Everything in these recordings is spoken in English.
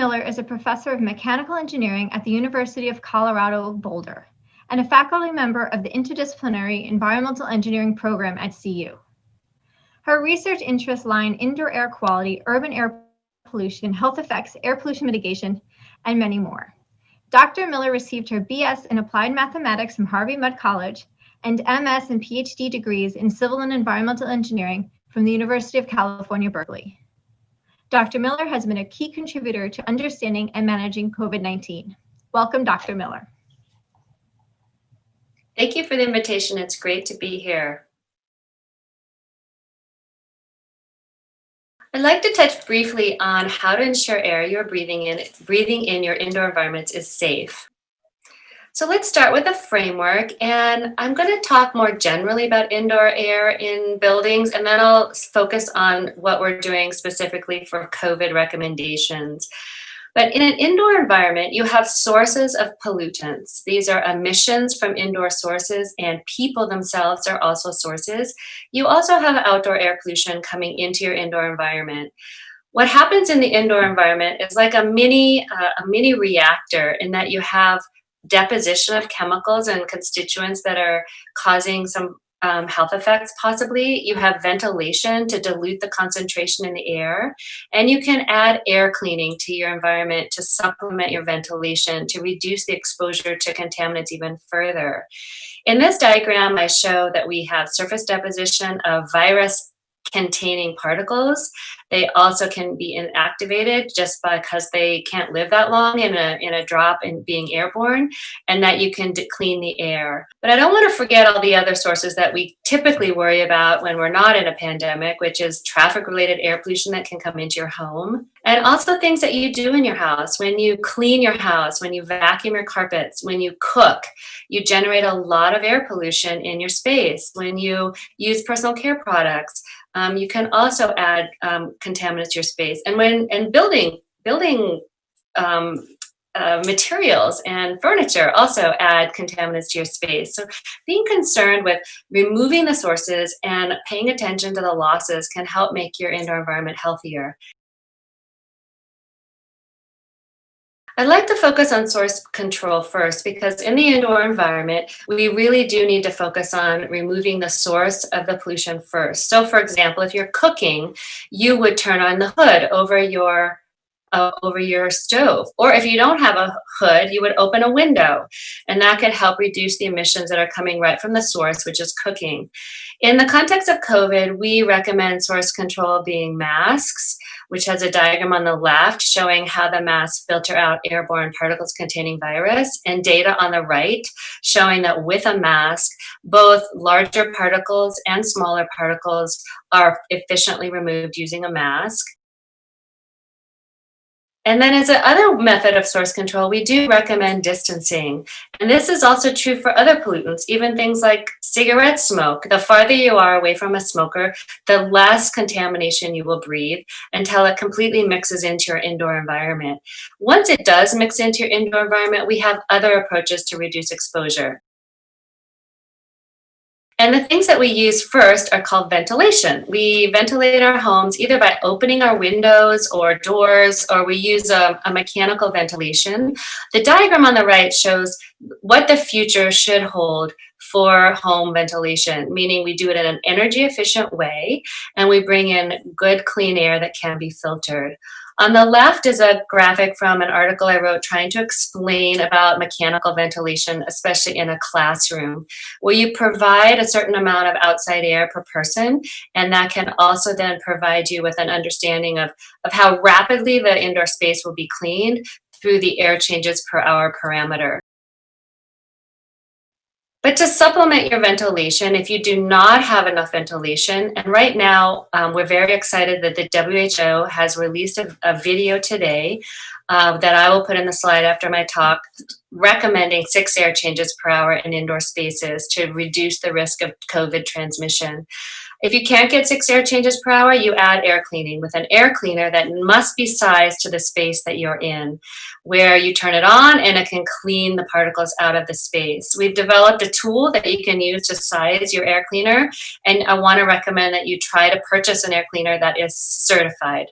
Miller is a professor of mechanical engineering at the University of Colorado Boulder and a faculty member of the interdisciplinary environmental engineering program at CU. Her research interests lie in indoor air quality, urban air pollution, health effects, air pollution mitigation, and many more. Dr. Miller received her BS in Applied Mathematics from Harvey Mudd College and MS and PhD degrees in Civil and Environmental Engineering from the University of California, Berkeley. Dr. Miller has been a key contributor to understanding and managing COVID-19. Welcome, Dr. Miller. Thank you for the invitation. It's great to be here. I'd like to touch briefly on how to ensure air you're breathing in your indoor environments is safe. So let's start with a framework, and I'm going to talk more generally about indoor air in buildings, and then I'll focus on what we're doing specifically for COVID recommendations. But in an indoor environment, you have sources of pollutants. These are emissions from indoor sources, and people themselves are also sources. You also have outdoor air pollution coming into your indoor environment. What happens in the indoor environment is like a mini reactor, in that you have deposition of chemicals and constituents that are causing some health effects possibly. You have ventilation to dilute the concentration in the air, and you can add air cleaning to your environment to supplement your ventilation to reduce the exposure to contaminants even further. In this diagram, I show that we have surface deposition of virus-containing particles. They also can be inactivated just because they can't live that long in a drop and being airborne, and that you can clean the air. But I don't want to forget all the other sources that we typically worry about when we're not in a pandemic, which is traffic-related air pollution that can come into your home, and also things that you do in your house. When you clean your house, when you vacuum your carpets, when you cook, you generate a lot of air pollution in your space. When you use personal care products, you can also add contaminants to your space. And building materials and furniture also add contaminants to your space. So being concerned with removing the sources and paying attention to the losses can help make your indoor environment healthier. I'd like to focus on source control first, because in the indoor environment, we really do need to focus on removing the source of the pollution first. So for example, if you're cooking, you would turn on the hood over your stove. Or if you don't have a hood, you would open a window, and that could help reduce the emissions that are coming right from the source, which is cooking. In the context of COVID, we recommend source control being masks, which has a diagram on the left showing how the masks filter out airborne particles containing virus, and data on the right showing that with a mask, both larger particles and smaller particles are efficiently removed using a mask. And then as another method of source control, we do recommend distancing. And this is also true for other pollutants, even things like cigarette smoke. The farther you are away from a smoker, the less contamination you will breathe until it completely mixes into your indoor environment. Once it does mix into your indoor environment, we have other approaches to reduce exposure. And the things that we use first are called ventilation. We ventilate our homes either by opening our windows or doors, or we use a mechanical ventilation. The diagram on the right shows what the future should hold for home ventilation, meaning we do it in an energy efficient way, and we bring in good clean air that can be filtered. On the left is a graphic from an article I wrote trying to explain about mechanical ventilation, especially in a classroom, where you provide a certain amount of outside air per person, and that can also then provide you with an understanding of how rapidly the indoor space will be cleaned through the air changes per hour parameter. But to supplement your ventilation, if you do not have enough ventilation, and right now we're very excited that the WHO has released a video today that I will put in the slide after my talk, recommending 6 air changes per hour in indoor spaces to reduce the risk of COVID transmission. If you can't get 6 air changes per hour, you add air cleaning with an air cleaner that must be sized to the space that you're in, where you turn it on and it can clean the particles out of the space. We've developed a tool that you can use to size your air cleaner, and I want to recommend that you try to purchase an air cleaner that is certified.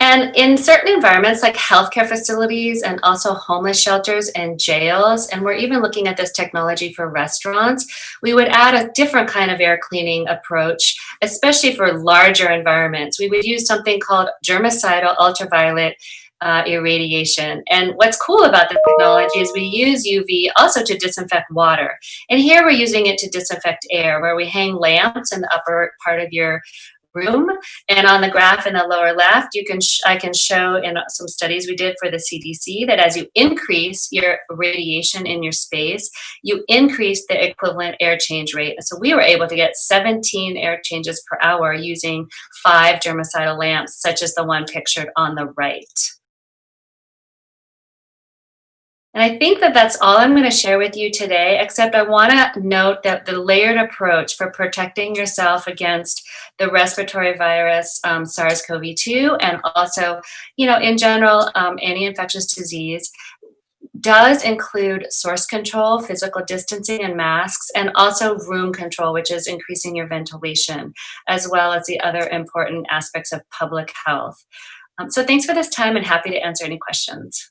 And in certain environments like healthcare facilities and also homeless shelters and jails, and we're even looking at this technology for restaurants, we would add a different kind of air cleaning approach, especially for larger environments. We would use something called germicidal ultraviolet irradiation. And what's cool about the technology is we use UV also to disinfect water. And here we're using it to disinfect air, where we hang lamps in the upper part of your room. And on the graph in the lower left, I can show in some studies we did for the CDC that as you increase your radiation in your space, you increase the equivalent air change rate. So we were able to get 17 air changes per hour using 5 germicidal lamps, such as the one pictured on the right. And I think that that's all I'm going to share with you today, except I want to note that the layered approach for protecting yourself against the respiratory virus, SARS-CoV-2, and also, in general, any infectious disease, does include source control, physical distancing and masks, and also room control, which is increasing your ventilation, as well as the other important aspects of public health. So thanks for this time, and happy to answer any questions.